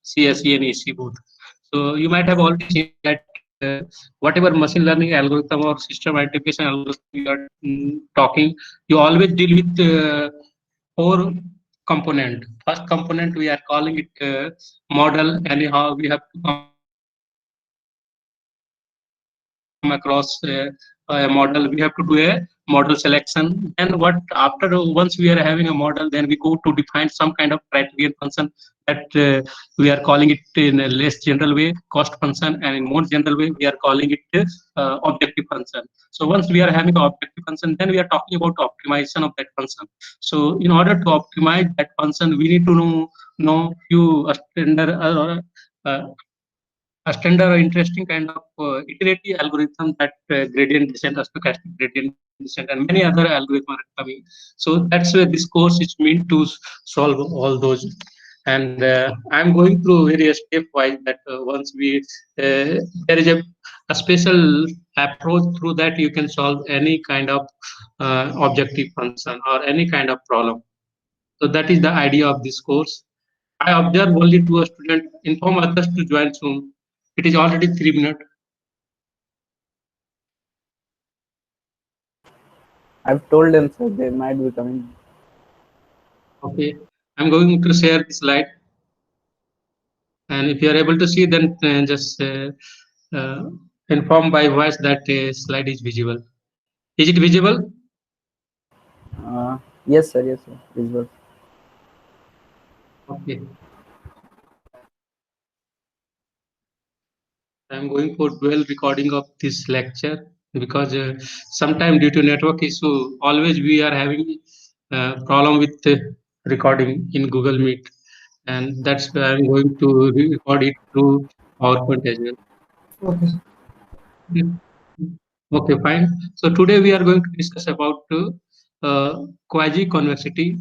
CSE and EC both. So you might have already seen that whatever machine learning algorithm or system identification algorithm you are talking, you always deal with four component. First component we are calling it model. Anyhow, we have to come across a model. We have to do a model selection. Then what after once we are having a model, then we go to define some kind of criterion function that we are calling it in a less general way cost function, and in more general way we are calling it objective function. So once we are having an objective function, then we are talking about optimization of that function. So in order to optimize that function, we need to know few uh, standard or interesting kind of iterative algorithm that gradient descent, stochastic gradient descent, and many other algorithms are coming. So that's where this course is meant to solve all those. And I'm going through various stepwise that once we there is a special approach through that you can solve any kind of objective function or any kind of problem. So that is the idea of this course. I observe only to a student, inform others to join soon. It is already 3 minutes. I've told them, sir, they might be coming. Okay, I'm going to share the slide, and if you are able to see, then just uh, inform by voice that slide is visible. Is it visible? Yes, sir, visual. Okay, I'm going for dual recording of this lecture because sometime due to network issue, always we are having problem with recording in Google Meet, and that's why I'm going to record it through PowerPoint as well. Okay. Mm. Okay, fine. So today we are going to discuss about quasi-convexity.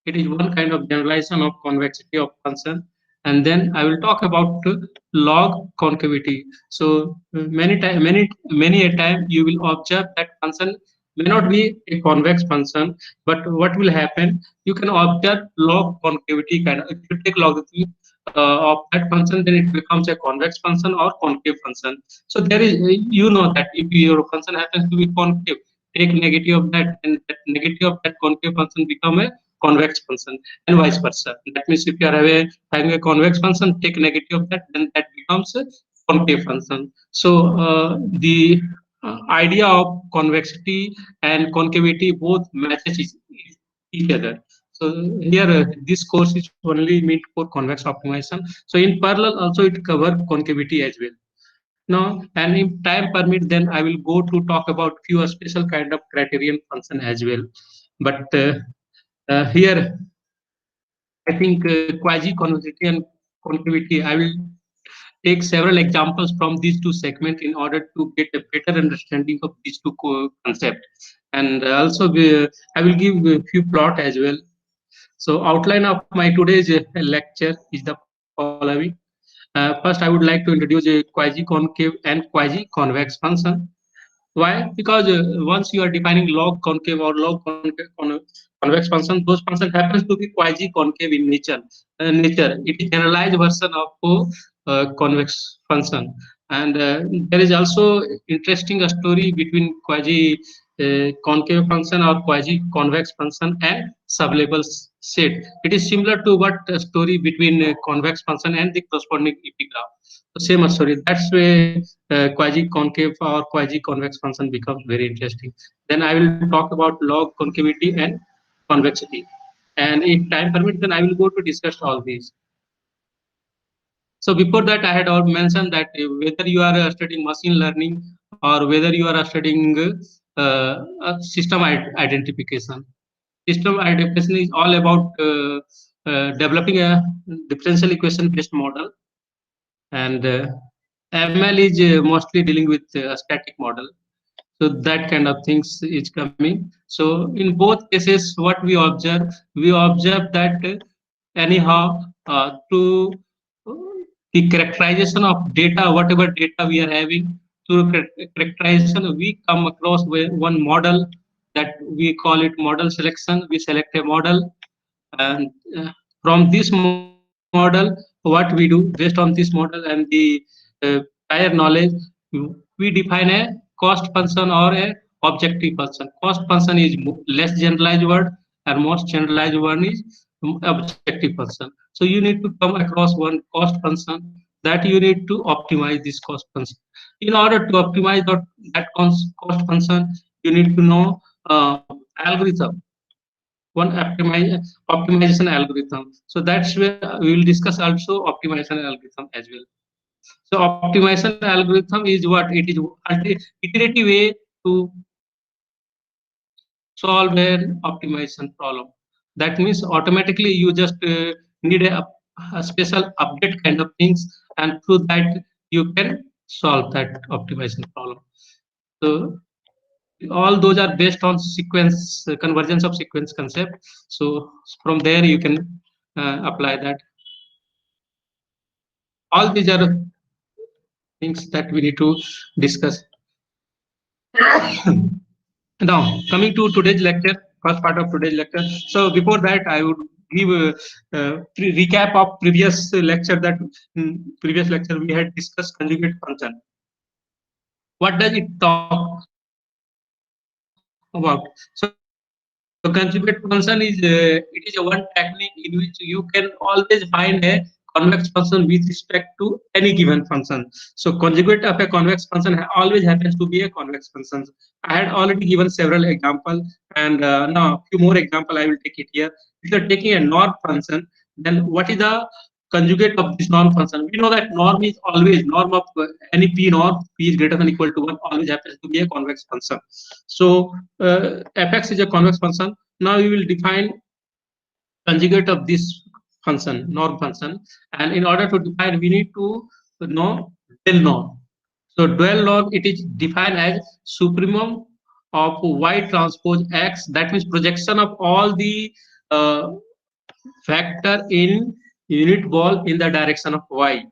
It is one kind of generalization of convexity of function. And then I will talk about log concavity. So many a time you will observe that function may not be a convex function, but what will happen? You can observe log concavity kind of. If you take logarithm of that function, then it becomes a convex function or concave function. So there is, you know that if your function happens to be concave, take negative of that, and that negative of that concave function become a convex function, and vice versa. That means if you are having a convex function, take negative of that, then that becomes a concave function. So the idea of convexity and concavity both matches each other. So here this course is only meant for convex optimization. So in parallel also it cover concavity as well. Now, and if time permit, then I will go to talk about few special kind of criterion function as well. But here, I think quasi-convexity and concavity, I will take several examples from these two segments in order to get a better understanding of these two concepts. And also, I will give a few plot as well. So outline of my today's lecture is the following. First, I would like to introduce a quasi-concave and quasi-convex function. Why? Because once you are defining log concave or convex function, those function happens to be quasi-concave in nature. Nature, it is generalized version of convex function. And there is also interesting story between quasi concave function or quasi-convex function and sublabel set. It is similar to what story between convex function and the corresponding epigraph. So same story. That's why quasi-concave or quasi-convex function becomes very interesting. Then I will talk about log concavity and convexity. And if time permits, then I will go to discuss all these. So before that, I had all mentioned that whether you are studying machine learning or whether you are studying system identification. System identification is all about developing a differential equation based model, and ML is mostly dealing with a static model. So that kind of things is coming. So in both cases, what we observe that anyhow to the characterization of data, whatever data we are having, through characterization, we come across with one model that we call it model selection. We select a model, and from this model model, what we do based on this model and the prior knowledge, we define a cost function or a objective function. Cost function is less generalized word, and most generalized one is objective function. So you need to come across one cost function that you need to optimize this cost function. In order to optimize that cost function, you need to know algorithm, one optimization algorithm. So that's where we will discuss also optimization algorithm as well. So optimization algorithm is what it is, iterative way to solve an optimization problem. That means automatically you just need a special update kind of things, and through that you can solve that optimization problem. So all those are based on sequence convergence of sequence concept. So from there you can apply that. All these are things that we need to discuss. Now, coming to today's lecture, first part of today's lecture. So before that, I would give a, recap of previous lecture that previous lecture we had discussed conjugate function. What does it talk about? So conjugate function is it is a one technique in which you can always find a convex function with respect to any given function. So conjugate of a convex function always happens to be a convex function. I had already given several examples, and now few more example I will take it here. If you are taking a norm function, then what is the conjugate of this norm function? We know that norm is always norm of any p norm, p is greater than equal to 1, always happens to be a convex function. So fx is a convex function. Now we will define conjugate of this function, norm function, and in order to define, we need to know dual norm. So dual norm, it is defined as supremum of y transpose x, that means projection of all the uh, vector in unit ball in the direction of y.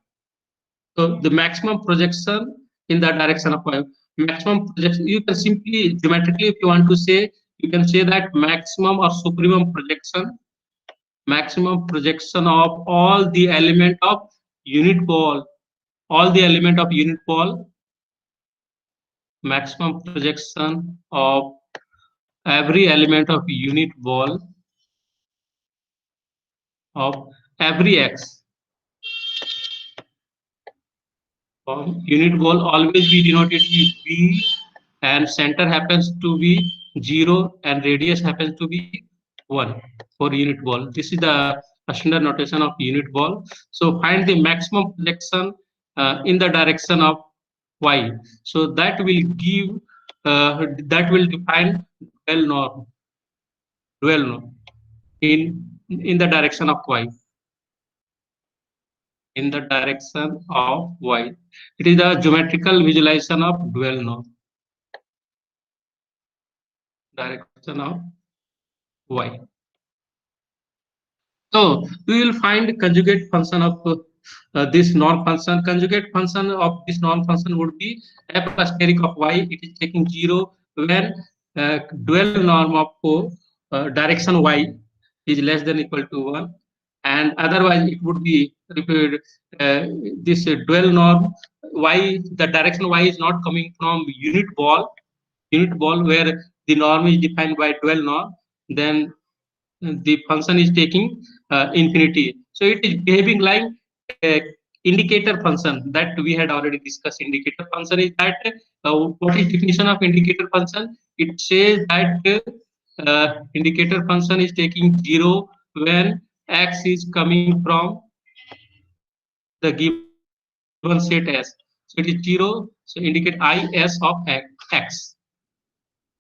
So the maximum projection in the direction of y. Maximum projection, you can simply geometrically, if you want to say, you can say that maximum or supremum projection of all the element of unit ball, all the element of unit ball, maximum projection of every element of unit ball of every x unit ball always be denoted with b, and center happens to be 0 and radius happens to be 1 for unit ball. This is the standard notation of unit ball. So find the maximum projection in the direction of y. So that will give that will define dual norm, dual norm in the direction of y, in the direction of y. It is the geometrical visualization of dual norm, direction of y. So we will find conjugate function of this norm function. Conjugate function of this norm function would be f asterisk of y. It is taking 0 when dual norm of direction y is less than equal to 1, and otherwise it would be uh, this dual norm y, the direction y is not coming from unit ball where the norm is defined by dual norm, then the function is taking infinity. So it is behaving like a indicator function that we had already discussed. Indicator function is that what is definition of indicator function? It says that indicator function is taking 0 when x is coming from the given set s. So it is 0. So indicate I s of x.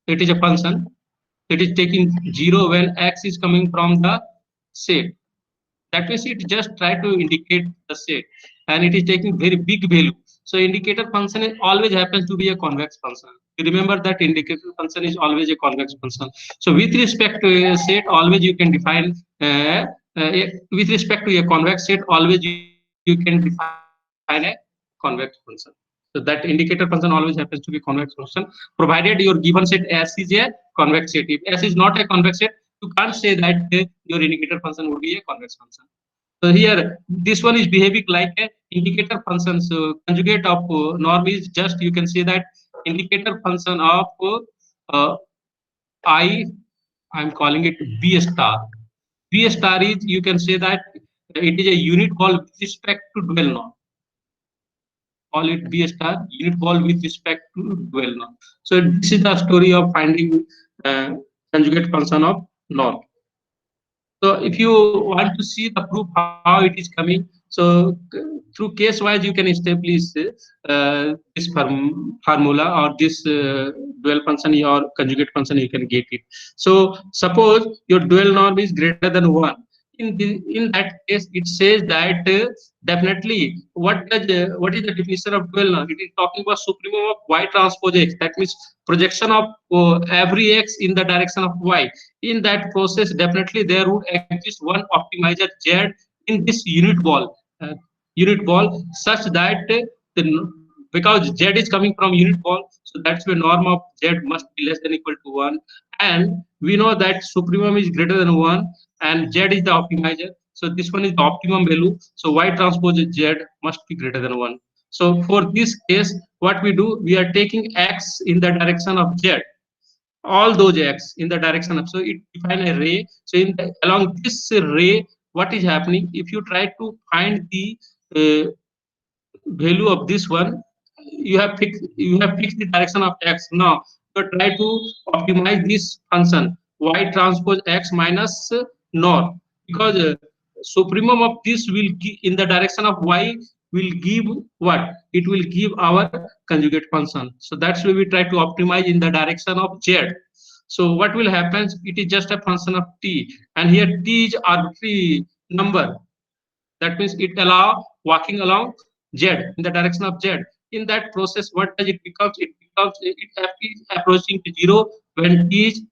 So it is a function. It is taking 0 when x is coming from the set. That means it just try to indicate the set, and it is taking very big value. So indicator function is always happens to be a convex function. You remember that indicator function is always a convex function. So with respect to a set, always you can define with respect to a convex set, always you can define a convex function. So that indicator function always happens to be convex function, provided your given set S is a convex set. If S is not a convex set, you can't say that your indicator function would be a convex function. So here, this one is behaving like a indicator function. So conjugate of norm is just, you can say that indicator function of uh, I. I'm calling it B star. B star is, you can say that it is a unit call with respect to dwell norm. Call it B star, unit call with respect to dwell norm. So this is the story of finding uh, conjugate function of norm. So if you want to see the proof how it is coming, so through case wise you can establish this formula, or this dual function or conjugate function, you can get it. So suppose your dual norm is greater than one. In that case, it says that definitely what is the definition of dual norm? It is talking about supremum of y transpose x. That means projection of every x in the direction of y. In that process, definitely there would exist one optimizer z in this uh, unit ball, such that because z is coming from unit ball, so that's why norm of z must be less than equal to 1. And we know that supremum is greater than 1 and z is the optimizer, so this one is the optimum value, so y transpose z must be greater than 1. So for this case, what we do, we are taking x in the direction of z, all those x in the direction of, so it define a ray. So along this ray, what is happening, if you try to find the uh, value of this one, you have fixed the direction of x. Now you try to optimize this function y transpose x minus norm, because supremum of this will give in the direction of y, will give what, it will give our conjugate function. So that's why we try to optimize in the direction of z. So what will happen, it is just a function of t, and here t is arbitrary number. That means it allow walking along z, in the direction of z. In that process, what does it becomes, it approaching to zero when t is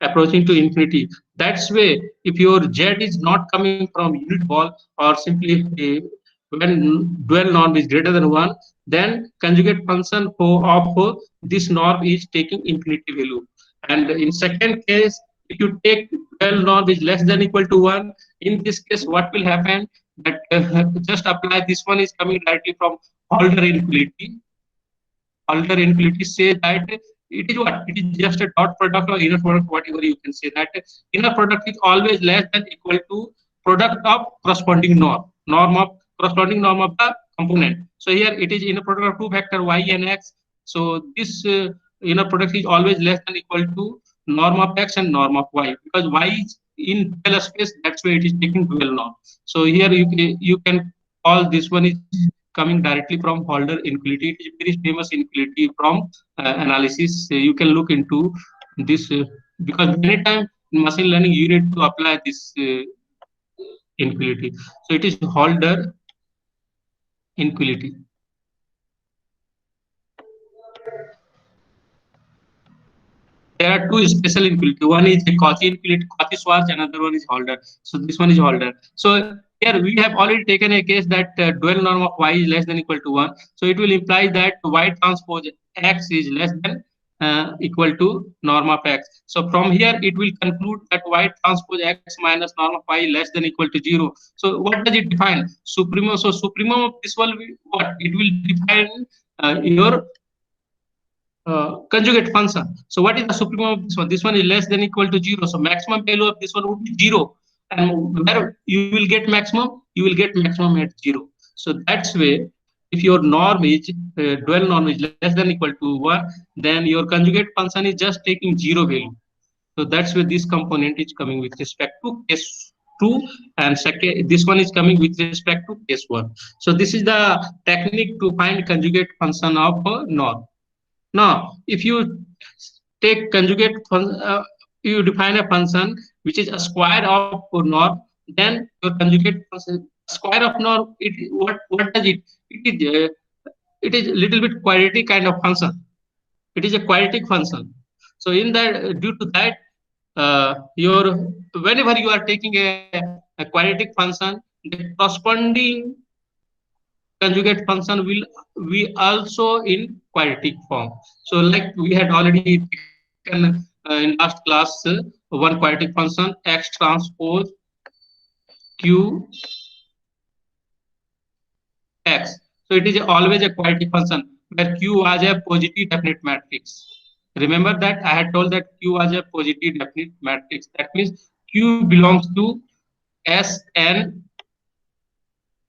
approaching to infinity. That's way, if your z is not coming from unit ball, or simply when dual norm is greater than 1, then conjugate function of this norm is taking infinity value. And in second case, if you take dual norm is less than equal to 1, in this case what will happen, that just apply, this one is coming directly from Holder inequality. Alter inequality says that it is what? It is just a dot product or inner product, whatever you can say. That inner product is always less than equal to product of corresponding corresponding norm of the component. So here it is inner product of two factor y and x. So this inner product is always less than equal to norm of x and norm of y, because y is in dual space. That's why it is taking dual norm. So here you can call this one is coming directly from Holder inequality. It is very famous inequality from analysis. You can look into this because many times in machine learning you need to apply this inequality. So it is Holder inequality. There are two special inequality. One is a Cauchy inequality, Cauchy-Schwarz, another one is Holder. So this one is Holder. So here we have already taken a case that dual norm of y is less than equal to 1. So it will imply that y transpose x is less than equal to norm of x. So from here it will conclude that y transpose x minus norm of y less than equal to 0. So what does it define? Supremum. So supremum of this will be what? It will define your conjugate function. So what is the supremum of this one? This one is less than equal to 0. So maximum value of this one would be 0. And where you will get maximum? You will get maximum at 0. So that's way, if your norm is dual norm is less than equal to 1, then your conjugate function is just taking 0 value. So that's where this component is coming with respect to case 2, and second, this one is coming with respect to case 1. So this is the technique to find conjugate function of norm. Now, if you take conjugate you define a function which is a square of norm, then your conjugate function square of norm. What does it? It is a little bit quadratic kind of function. It is a quadratic function. So in that, due to that, your whenever you are taking a quadratic function, the corresponding conjugate function will be also in quadratic form. So like we had already taken in last class one quadratic function x transpose q X. So it is always a quality function where Q was a positive definite matrix. Remember that I had told that Q was a positive definite matrix. That means Q belongs to Sn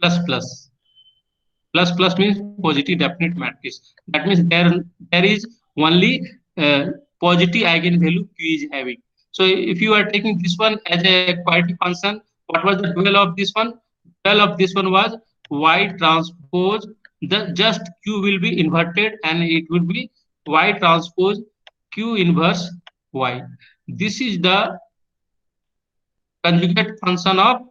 plus plus. Plus plus means positive definite matrix. That means there is only positive eigenvalue Q is having. So if you are taking this one as a quality function, what was the dual of this one? Dual of this one was Y transpose. The just Q will be inverted and it will be Y transpose Q inverse Y. This is the conjugate function of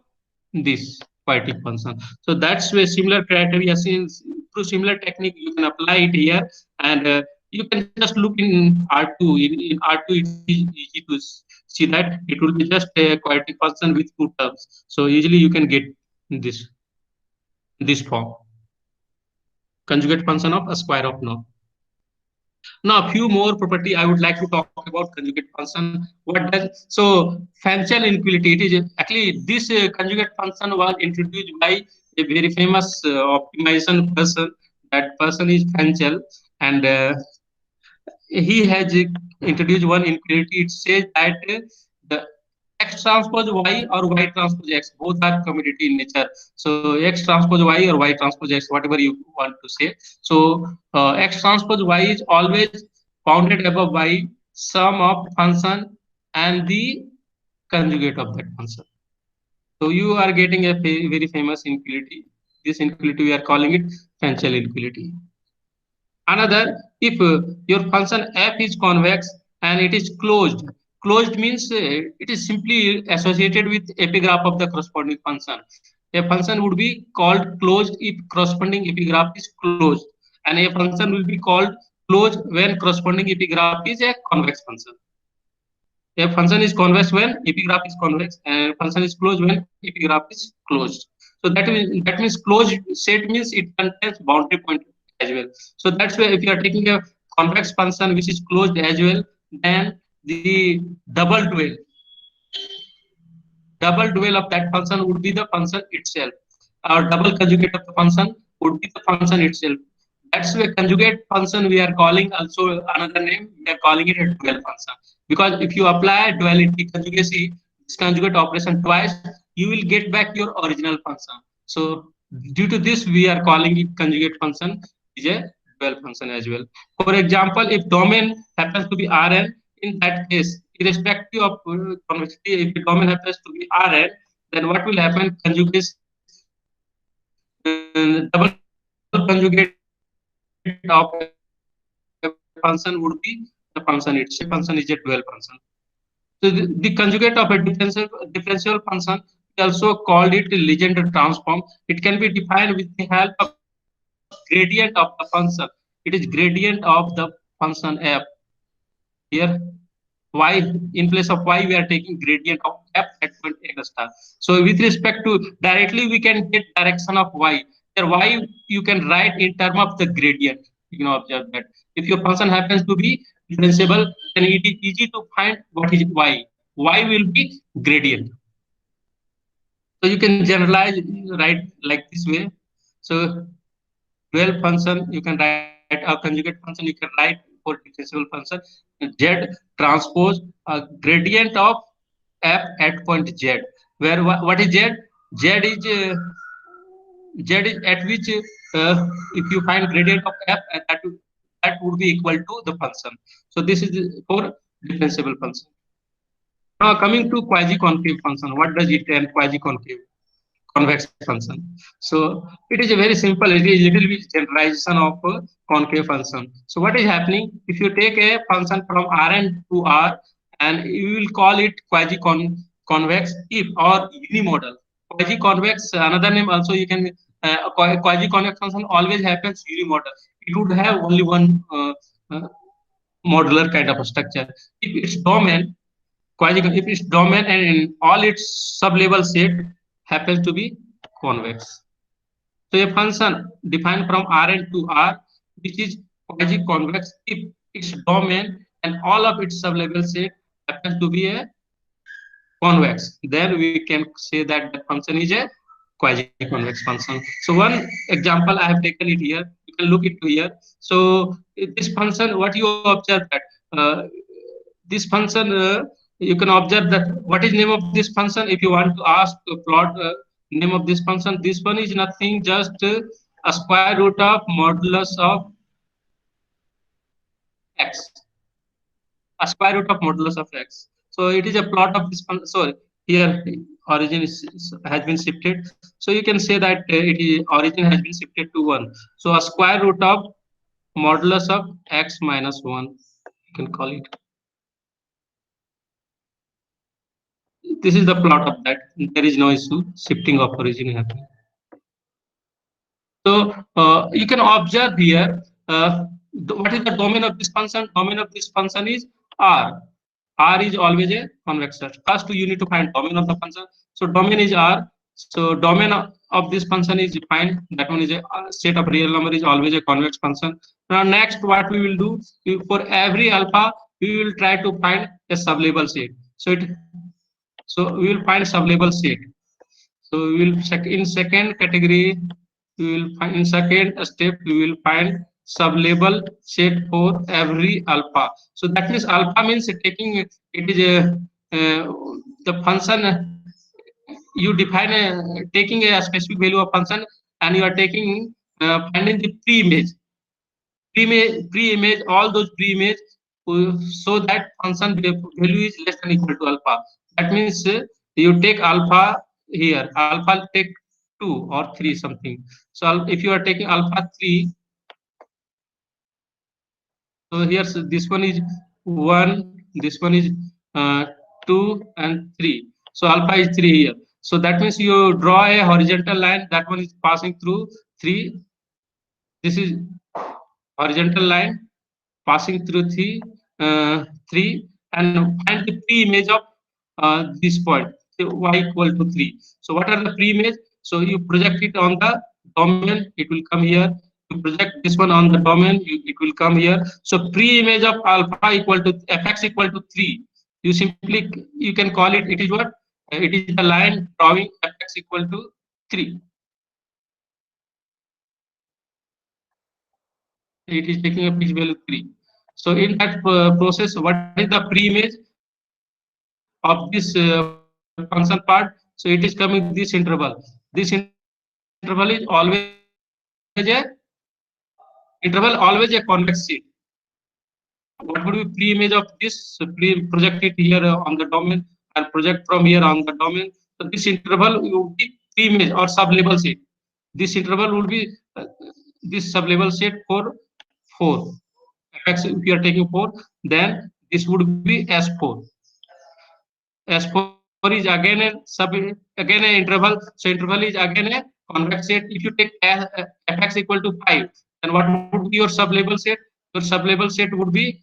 this quadratic function. So that's where similar criteria, since through similar technique you can apply it here, and you can just look in R2. In R2 it is easy to see that it will be just a quadratic function with two terms. So easily you can get this this form, conjugate function of a square of norm. Now, a few more property I would like to talk about conjugate function. What does so Fenchel inequality? It is actually this conjugate function was introduced by a very famous optimization person. That person is Fenchel, and he has introduced one inequality. It says that the X transpose Y or Y transpose X both are commutative in nature. So X transpose Y or Y transpose X, whatever you want to say. So X transpose Y is always bounded above by sum of function and the conjugate of that function. So you are getting a very famous inequality. This inequality we are calling it Fenchel inequality. Another, if your function f is convex and it is closed. Closed means it is simply associated with epigraph of the corresponding function. A function would be called closed if corresponding epigraph is closed, and a function will be called closed when corresponding epigraph is a convex function. A function is convex when epigraph is convex, and a function is closed when epigraph is closed. So that means closed set means it contains boundary point as well. So that's why if you are taking a convex function which is closed as well, then the double dual of that function would be the function itself. Our double conjugate of the function would be the function itself. That's why conjugate function we are calling also another name. We are calling it a dual function because if you apply duality conjugacy, this conjugate operation twice, you will get back your original function. So due to this, we are calling it conjugate function is a dual function as well. For example, if domain happens to be Rn, in that case, irrespective of convexity, if the domain happens to be Rn, then what will happen? Conjugate double conjugate of a function would be the function itself. Function is a dual function. So the conjugate of a differential function, we also called it Legendre transform. It can be defined with the help of gradient of the function. It is gradient of the function f. Here, y in place of y we are taking gradient of f at point x star. So with respect to directly we can get direction of y. Here y you can write in term of the gradient. You can observe that if your function happens to be differentiable, then it is easy to find what is y. Y will be gradient. So you can generalize right like this way. So dual function you can write a conjugate function you can write for differentiable function z transpose a gradient of f at point z, where what is z? Z is z is at which if you find gradient of f, that would be equal to the function. So this is for differentiable function. Now coming to quasi concave function, what does it and quasi concave convex function? So it is a very simple, it is little bit generalization of concave function. So what is happening if you take a function from Rn to R and you will call it quasi convex if or unimodal. Quasi convex another name also you can quasi convex function always happens unimodal. It would have only one uh, modular kind of a structure. If its domain quasi if its domain and in all its sub-level set happens to be convex. So a function defined from Rn to R, which is quasi-convex if its domain and all of its sub-level set happens to be a convex, then we can say that the function is a quasi-convex function. So one example I have taken it here. You can look into here. So this function, what you observe that uh, this function, you can observe that what is name of this function. If you want to ask to plot name of this function, this one is nothing just a square root of modulus of x, a square root of modulus of x. So it is a plot of this function. So here origin has been shifted. So you can say that it is origin has been shifted to 1. So a square root of modulus of x minus 1, you can call it. This is the plot of that. There is no issue. Shifting of origin happening. So you can observe here what is the domain of this function. Domain of this function is R. R is always a convex set. First, you need to find domain of the function. So domain is R. So domain of this function is defined. That one is a set of real number is always a convex function. Now next, what we will do for every alpha, we will try to find a sublabel set. So we will find sublabel set. So we will check in second category. We will find in second step. We will find sublabel set for every alpha. So that means alpha means taking it is a the function you define taking a specific value of function, and you are taking finding the pre-image all those pre-image so that function value is less than equal to alpha. That means you take alpha here, alpha take 2 or 3 something. So if you are taking alpha 3, so here this one is 1, this one is 2 and 3. So alpha is 3 here. So that means you draw a horizontal line, that one is passing through 3. This is horizontal line passing through 3 and find the pre-image of this point, so y equal to 3. So what are the pre-image? So you project it on the domain, it will come here. You project this one on the domain, it will come here. So pre-image of alpha equal to fx equal to 3. You simply, you can call it, it is what? It is the line drawing fx equal to 3. It is taking a pitch value 3. So in that process, what is the pre-image of this function part? So it is coming this interval. This interval is always a interval, always a convex sheet. What would be pre-image of this? So project it here on the domain and project from here on the domain. So this interval would be pre-image or sub-level set. This interval would be this sub-level set for 4. If you are taking 4, then this would be S4. S4 is again a again an interval. So interval is again a convex set. If you take fx equal to 5, then what would be your sub-level set? Your sub-level set would be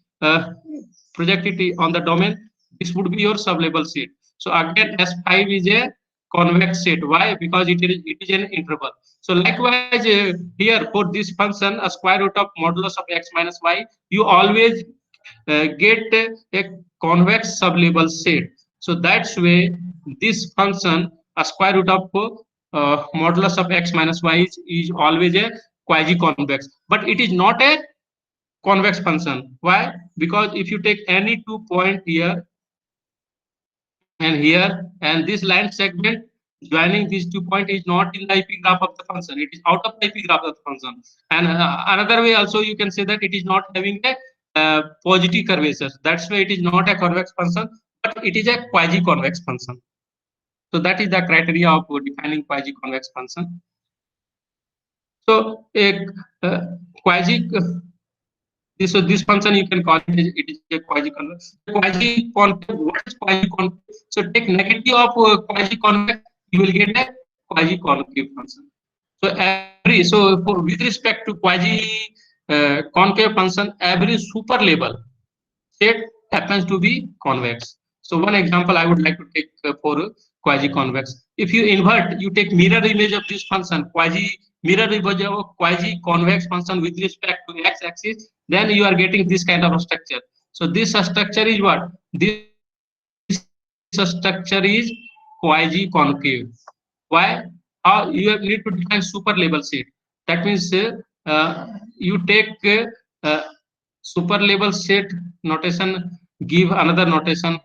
projected on the domain. This would be your sub-level set. So again, S5 is a convex set. Why? Because it is an interval. So likewise, here for this function, a square root of modulus of x minus y, you always get a convex sublabel set. So that's way this function, a square root of modulus of x minus y is always a quasi-convex, but it is not a convex function. Why? Because if you take any 2 point here and here, and this line segment joining these 2 points is not in the epigraph of the function, it is out of the epigraph of the function. And another way also you can say that it is not having a positive curvature. That's why it is not a convex function, but it is a quasi-convex function. So that is the criteria of defining quasi-convex function. So a quasi so this function you can call it is a quasi-convex. Quasi-concave. What is quasi-concave? So take negative of quasi-convex, you will get a quasi-concave function. So every, so for, with respect to quasi-concave function, every super label set happens to be convex. So one example I would like to take for quasi-convex. If you invert, you take mirror image of this function, mirror image of quasi-convex function with respect to x-axis, then you are getting this kind of a structure. So this structure is what? This structure is quasi-concave. Why? you have need to define super label set. That means you take super label set notation, give another notation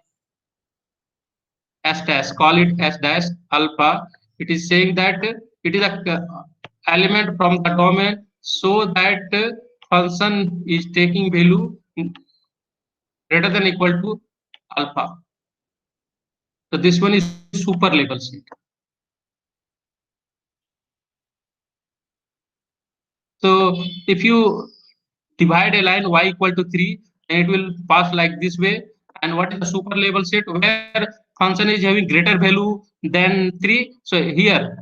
s dash, call it s dash alpha. It is saying that it is a element from the domain, so that function is taking value greater than equal to alpha. So this one is super label set. So if you divide a line y equal to 3, then it will pass like this way. And what is the super label set? Where function is having greater value than 3. So here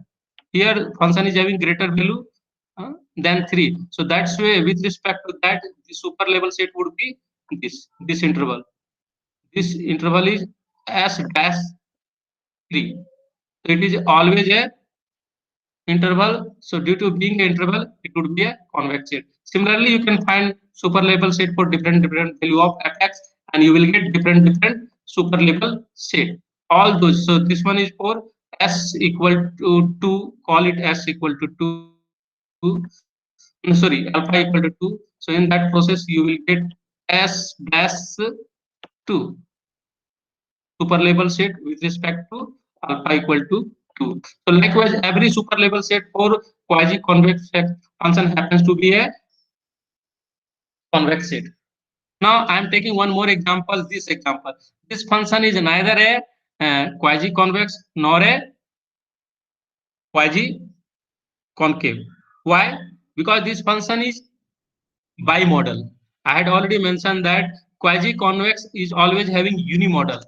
function is having greater value than 3. So that's way, with respect to that, the super label set would be this interval. This interval is s dash 3. So it is always a interval. So due to being an interval, it would be a convex set. Similarly, you can find super label set for different value of fx, and you will get different super label set. All those. So this one is for s equal to 2. Call it s equal to 2. Sorry, alpha equal to 2. So in that process, you will get s dash 2 super label set with respect to alpha equal to 2. So likewise, every super label set for quasi-convex function happens to be a convex set. Now I am taking one more example. This example, this function is neither a quasi-convex nor a quasi-concave. Why? Because this function is bimodal. I had already mentioned that quasi-convex is always having unimodal.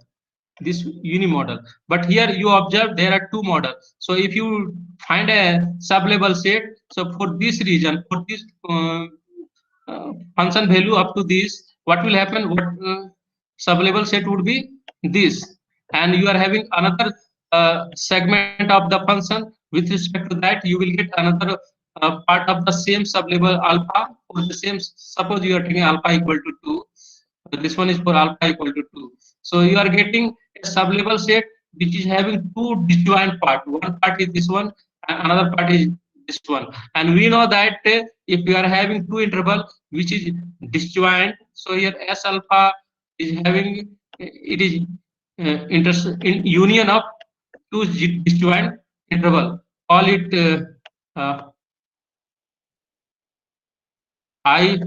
This unimodal, but here you observe there are two models. So if you find a sublabel set, so for this region, for this function value up to this, what will happen? What sublabel set would be this, and you are having another segment of the function. With respect to that, you will get another part of the same sublabel alpha for the same. Suppose you are taking alpha equal to 2. This one is for alpha equal to 2. So you are getting a sublabel set which is having two disjoint part. One part is this one, and another part is this one. And we know that if you are having two interval which is disjoint, so here S alpha is having it is in union of two disjoint interval. Call it I,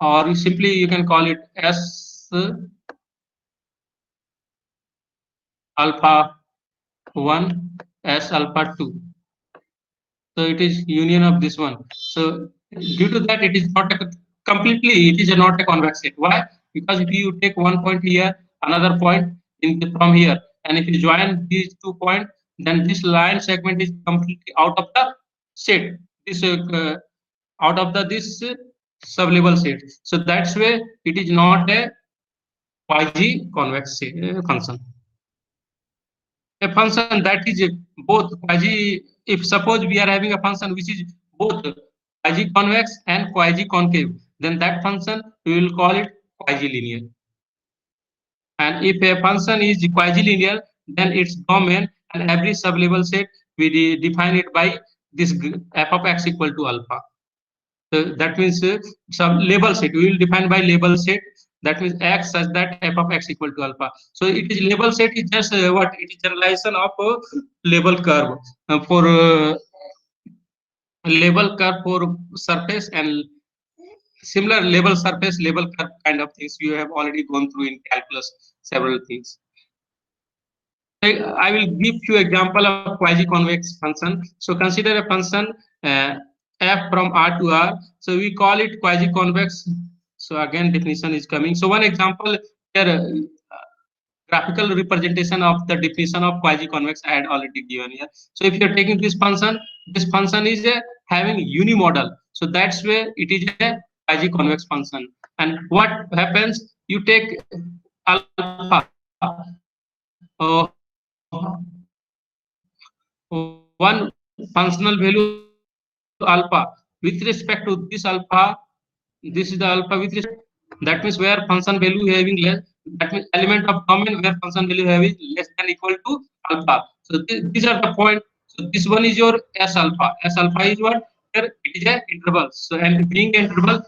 or simply you can call it S alpha 1, S alpha 2. So it is union of this one. So due to that, it is not a completely, it is not a convex set. Why? Because if you take one point here, another point from here, and if you join these 2 points, then this line segment is completely out of the set. This out of the this sublabel set. So that's why it is not a quasi-convex function. A function that is both quasi, if suppose we are having a function which is both quasi-convex and quasi-concave, then that function we will call it quasi-linear. And if a function is quasi-linear, then its domain and every sublabel set we define it by this f of x equal to alpha. So that means some label set we will define by label set. That means x such that f of x equal to alpha. So it is label set is just what it is generalization of label curve for label curve for surface, and similar label surface label curve kind of things you have already gone through in calculus several things. I will give you example of quasi-convex function. So consider a function f from R to R. So we call it quasi-convex. So again, definition is coming. So one example here, graphical representation of the definition of quasi-convex I had already given here. So if you are taking this function is having unimodal. So that's where it is a quasi-convex function. And what happens? You take alpha. One functional value alpha with respect to this alpha. This is the alpha with respect. That means where function value having less. That means element of domain where function value having less than equal to alpha. So these are the point. So this one is your S alpha. S alpha is what? Here it is a interval. So and being an interval,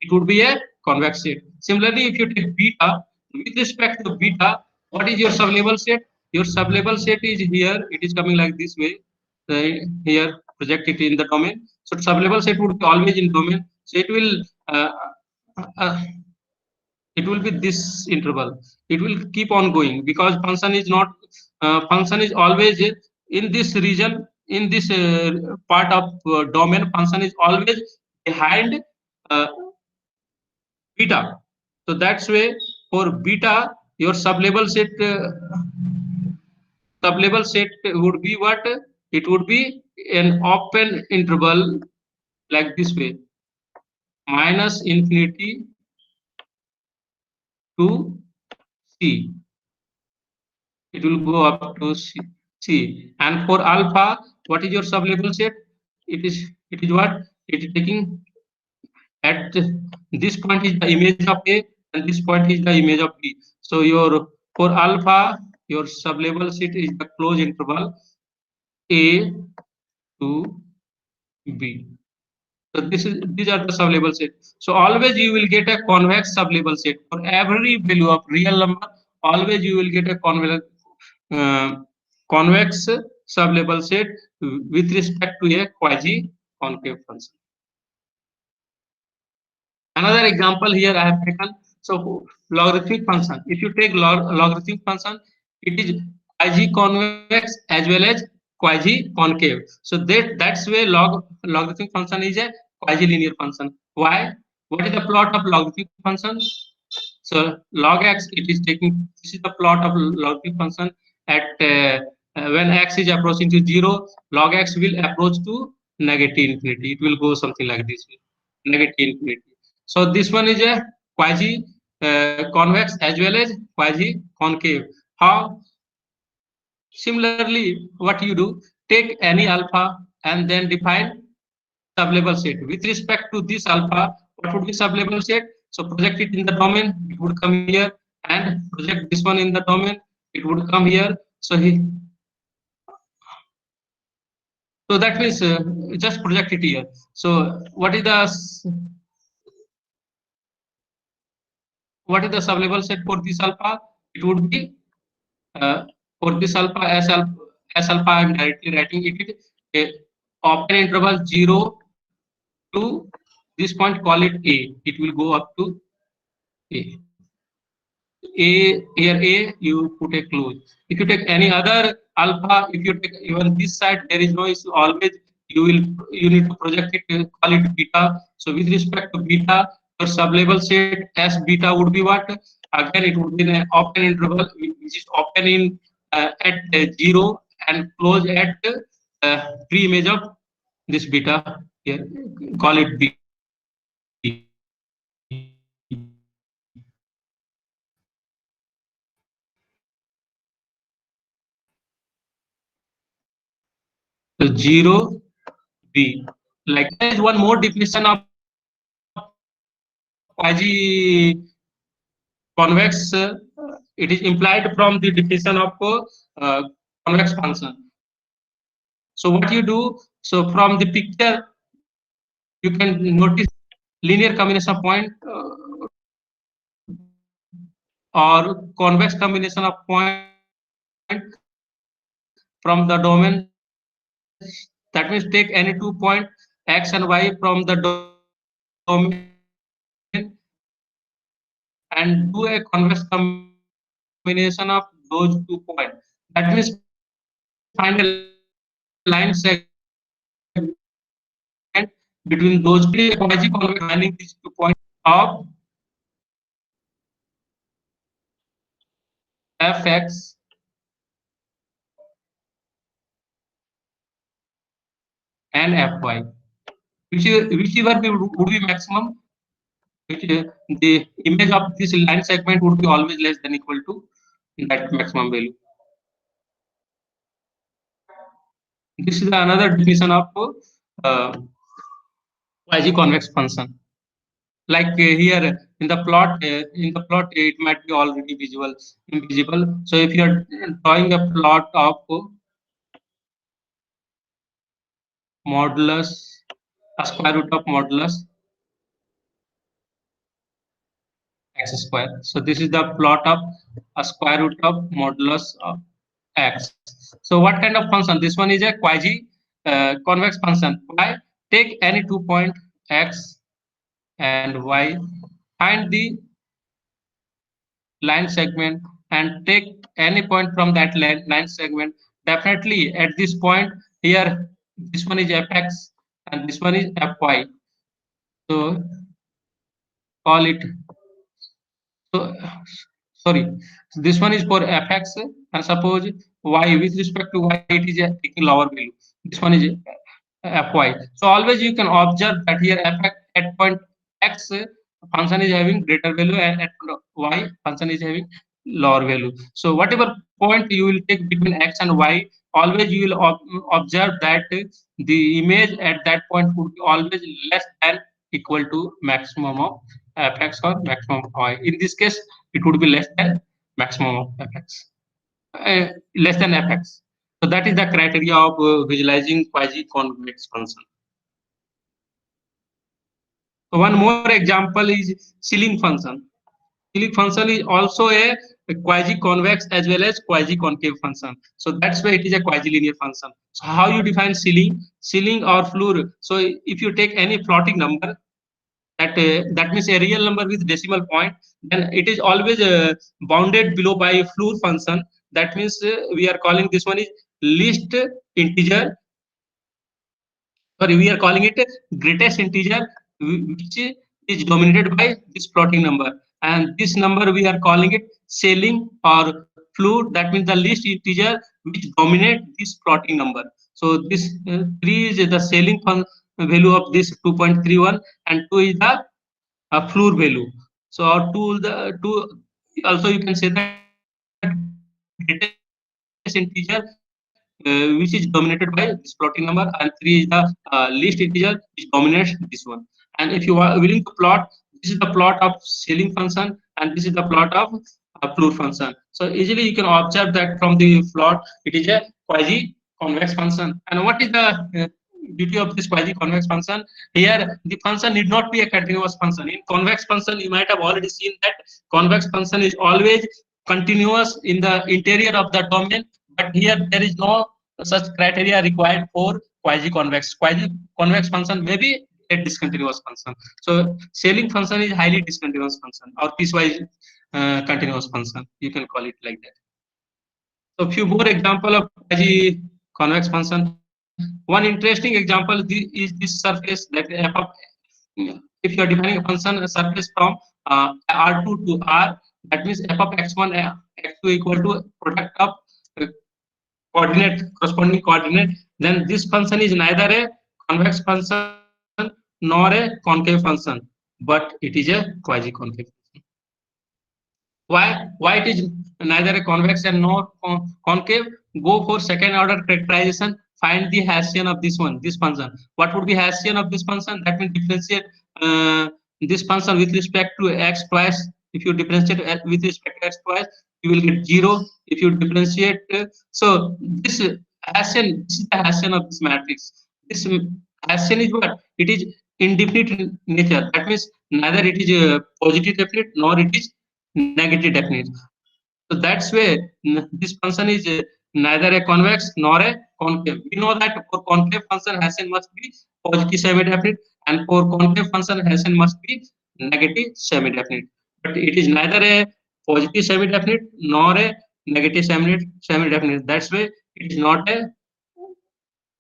it would be a convex set. Similarly, if you take beta, with respect to beta, what is your sublabel set? Your sublabel set is here. It is coming like this way. Here, project it in the domain. So sublabel set would be always in domain. So uh, uh, it will be this interval. It will keep on going because function is always in this region, in this part of domain. Function is always behind uh, beta. So that's way for beta your sublabel set would be what? It would be an open interval like this way, minus infinity to c. It will go up to C. And for alpha, what is your sublabel set? It is what? It is taking at this point is the image of A and this point is the image of B. So your for alpha, your sublabel set is the closed interval A to B. So these are the sublabel set. So always you will get a convex sublabel set for every value of real number. Always you will get a uh, convex sublabel set with respect to a quasi concave function. Another example here I have taken. So logarithmic function. If you take logarithmic function, it is quasi convex as well as quasi concave. So that's why logarithmic function is a quasi linear function. Why? What is the plot of logarithmic function? So log x, it is taking, this is the plot of logarithmic function at when x is approaching to 0, log x will approach to negative infinity. It will go something like this way, negative infinity. So this one is a quasi convex as well as quasi concave. How? Similarly, what you do, take any alpha and then define sublabel set. With respect to this alpha, what would be sublabel set? So project it in the domain, it would come here, and project this one in the domain, it would come here. So that means just project it here. So what is the sublabel set for this alpha? It would be uh, for this alpha s alpha. I am directly writing it is a open interval 0 to this point. Call it A. It will go up to A. Here A, you put a close. If you take any other alpha, if you take even this side, there is no issue. Always you need to project it, call it beta. So with respect to beta, your sublabel set as beta would be what? Again, it would be an open interval which is open in at 0 and close at pre-image of this beta here. Call it B. So 0 B. Like there is one more definition of quasi convex. It is implied from the definition of convex function. So what you do? So from the picture, you can notice linear combination of point or convex combination of point from the domain. That means take any 2 point x and y from the domain and do a convex combination of those 2 points. That means find a line segment between those 2 points of fx and fy, whichever would be maximum, which the image of this line segment would be always less than equal to that maximum value. This is another definition of uh, quasi-convex function. Like here, in the plot it might be already visible. So if you are drawing a plot of modulus, a square root of modulus x square. So this is the plot of a square root of modulus of x. So what kind of function? This one is a quasi convex function. Why? Take any 2 point x and y, find the line segment and take any point from that line segment. Definitely at this point here, this one is fx and this one is fy. So call it, so sorry, so this one is for fx, and suppose y, with respect to y it is taking lower value. This one is fy. So always you can observe that here f at point x function is having greater value, and at y function is having lower value. So whatever point you will take between x and y, always you will observe that the image at that point would be always less than equal to maximum of fx or maximum of y. In this case it would be less than maximum of fx, less than fx. So that is the criteria of visualizing quasi-convex function. So one more example is ceiling function. Ceiling function is also a quasi-convex as well as quasi-concave function. So that's why it is a quasi-linear function. So how you define ceiling? Ceiling or floor. So if you take any floating number, that means a real number with decimal point, then it is always bounded below by a floor function. That means we are calling this one is least integer, sorry, we are calling it greatest integer, which is dominated by this floating number, and this number we are calling it ceiling or floor. That means the least integer which dominate this floating number. So this 3 is the ceiling value of this 2.31, and 2 is the floor value. So our 2, the 2, also you can say that greatest integer which is dominated by this floating number, and 3 is the least integer which dominates this one. And if you are willing to plot, this is the plot of ceiling function and this is the plot of floor function. So easily you can observe that from the plot it is a quasi convex function. And what is the beauty of this quasi convex function? Here the function need not be a continuous function. In convex function you might have already seen that convex function is always continuous in the interior of the domain, but here there is no such criteria required for quasi-convex. Quasi-convex function may be a discontinuous function. So scaling function is highly discontinuous function or piecewise continuous function. You can call it like that. So few more example of quasi-convex function. One interesting example is this surface that f of, if you are defining a function a surface from R2 to R, that means f of x1 x2 equal to product of uh, corresponding coordinate, then this function is neither a convex function nor a concave function, but it is a quasi-concave. Why it is neither a convex and nor concave? Go for second order characterization. Find the Hessian of this one, this function. What would be Hessian of this function? That will differentiate this function with respect to x twice. If you differentiate with respect to x twice, you will get 0. If you differentiate, so this Hessian, this is the Hessian of this matrix. This Hessian is what? It is indefinite in nature. That means neither it is positive definite nor it is negative definite. So that's why this function is neither a convex nor a concave. We know that for concave function Hessian must be positive semi-definite, and for concave function Hessian must be negative semi-definite. But it is neither a positive semi-definite nor a negative semi-definite. That's why it is not a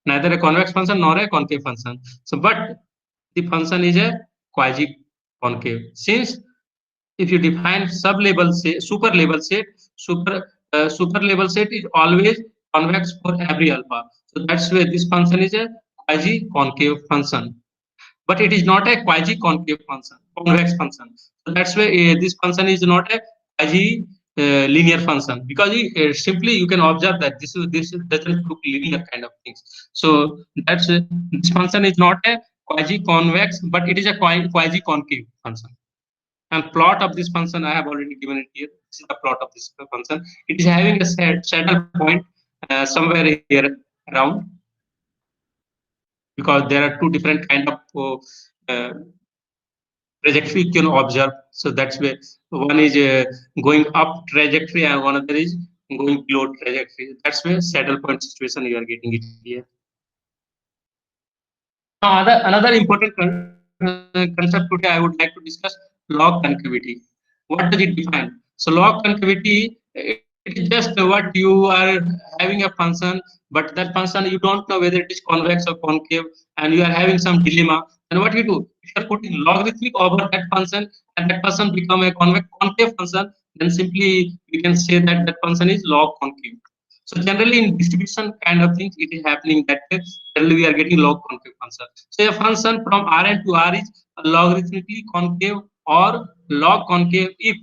neither a convex function nor a concave function. So, but the function is a quasi-concave. Since if you define sub-level set, super level set is always convex for every alpha. So that's why this function is a quasi-concave function, but it is not a quasi-concave function, convex function. So that's why this function is not a quasi linear function, because simply you can observe that this doesn't look linear kind of things. So that's this function is not a quasi-convex, but it is a quasi-concave function. And plot of this function I have already given it here. This is the plot of this function. It is having a saddle point somewhere here around, because there are two different kind of uh, trajectory you can observe. So that's where one is going up trajectory and one other is going below trajectory. That's where saddle point situation you are getting it here. Now, another important concept today I would like to discuss: log concavity. What does it define? So, log concavity, it is just what you are having a function, but that function you don't know whether it is convex or concave, and you are having some dilemma. And what you do, if you are putting logarithmic over that function, and that function become a convex concave function, then simply we can say that that function is log concave. So generally in distribution kind of things, it is happening that generally we are getting log concave function. So a function from Rn to R is logarithmically concave or log concave if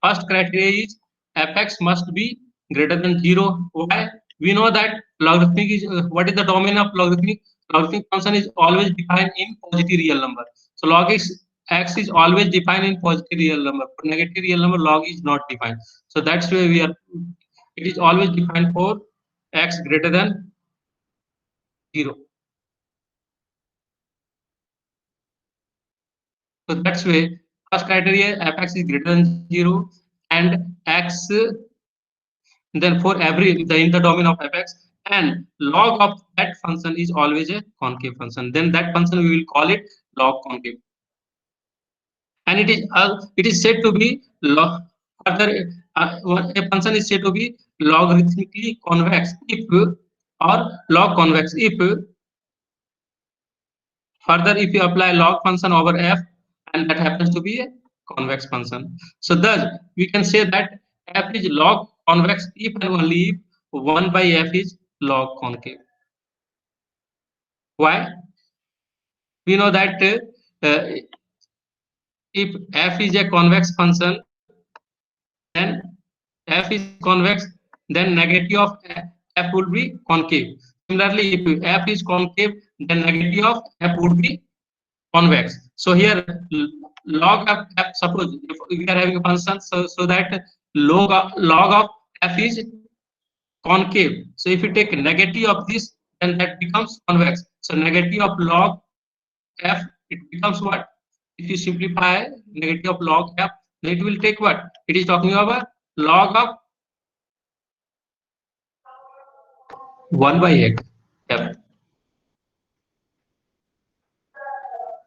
first criteria is fx must be greater than 0. Why? We know that logarithmic is what is the domain of logarithmic? Logarithmic function is always defined in positive real number. So log x is always defined in positive real number. For negative real number, log is not defined. So that's where we are. It is always defined for x greater than 0. So that's why first criteria fx is greater than 0 and x, then for every in the domain of fx, and log of that function is always a concave function. Then that function we will call it log concave, and it is said to be log further a function is said to be logarithmically convex if or log convex if further, if you apply log function over f, and that happens to be a convex function. So thus, we can say that f is log convex if and only if 1 by f is log concave. Why? We know that if f is a convex function, then f is convex, then negative of f would be concave. Similarly, if f is concave, then negative of f would be convex. So here log of f, suppose if we are having a function, so that log of f is concave. So if you take negative of this, then that becomes convex. So negative of log f, it becomes what? If you simplify negative of log f, then it will take what? It is talking about log of 1 by x f.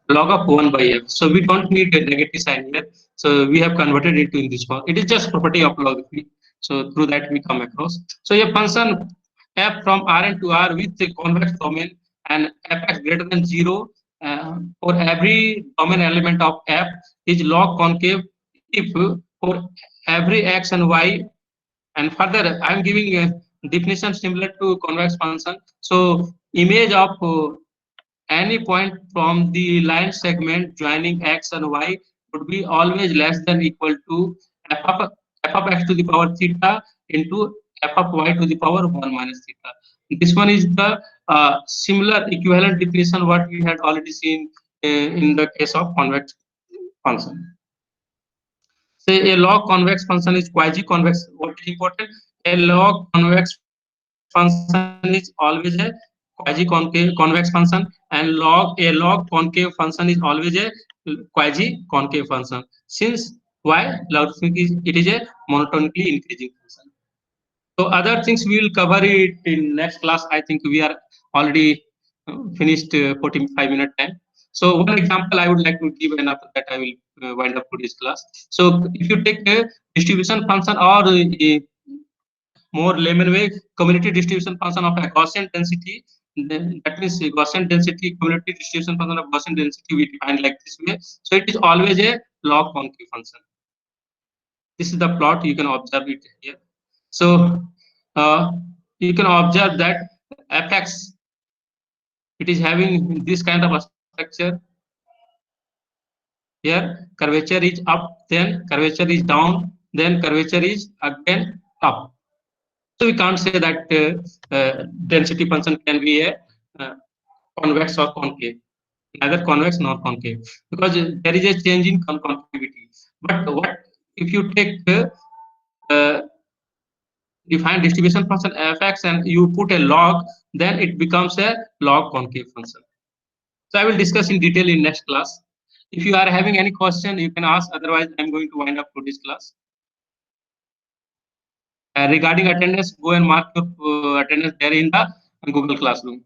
Log of 1 by f. So we don't need a negative sign here. So we have converted it to in this form. It is just property of logarithmic. So through that we come across. So a function f from Rn to R with a convex domain and fx greater than 0 for every domain element of f is log concave if for every x and y, and further I am giving a definition similar to convex function. So image of any point from the line segment joining x and y would be always less than equal to f of x to the power theta into f of y to the power 1 minus theta. This one is the similar equivalent definition what we had already seen in the case of convex function. Say a log convex function is quasi-convex. What is important? A log convex function is always a quasi-convex function, and a log concave function is always a quasi-concave function. Since why logarithmic is it is a monotonically increasing function. So other things we will cover it in next class. I think we are already finished 45-minute time. So one example I would like to give, and after that I will wind up today's class. So if you take a distribution function or a more layman way, community distribution function of a Gaussian density, then that means Gaussian density, community distribution function of Gaussian density we define like this way. So it is always a log concave function. This is the plot, you can observe it here. So uh, you can observe that fx, it is having this kind of a structure. Here curvature is up, then curvature is down, then curvature is again up. So we can't say that density function can be a uh, convex or concave, neither convex nor concave, because there is a change in concavity. But what if you take define distribution function fx and you put a log, then it becomes a log concave function. So I will discuss in detail in next class. If you are having any question, you can ask. Otherwise, I'm going to wind up today's class. Regarding attendance, go and mark your attendance there in the Google Classroom.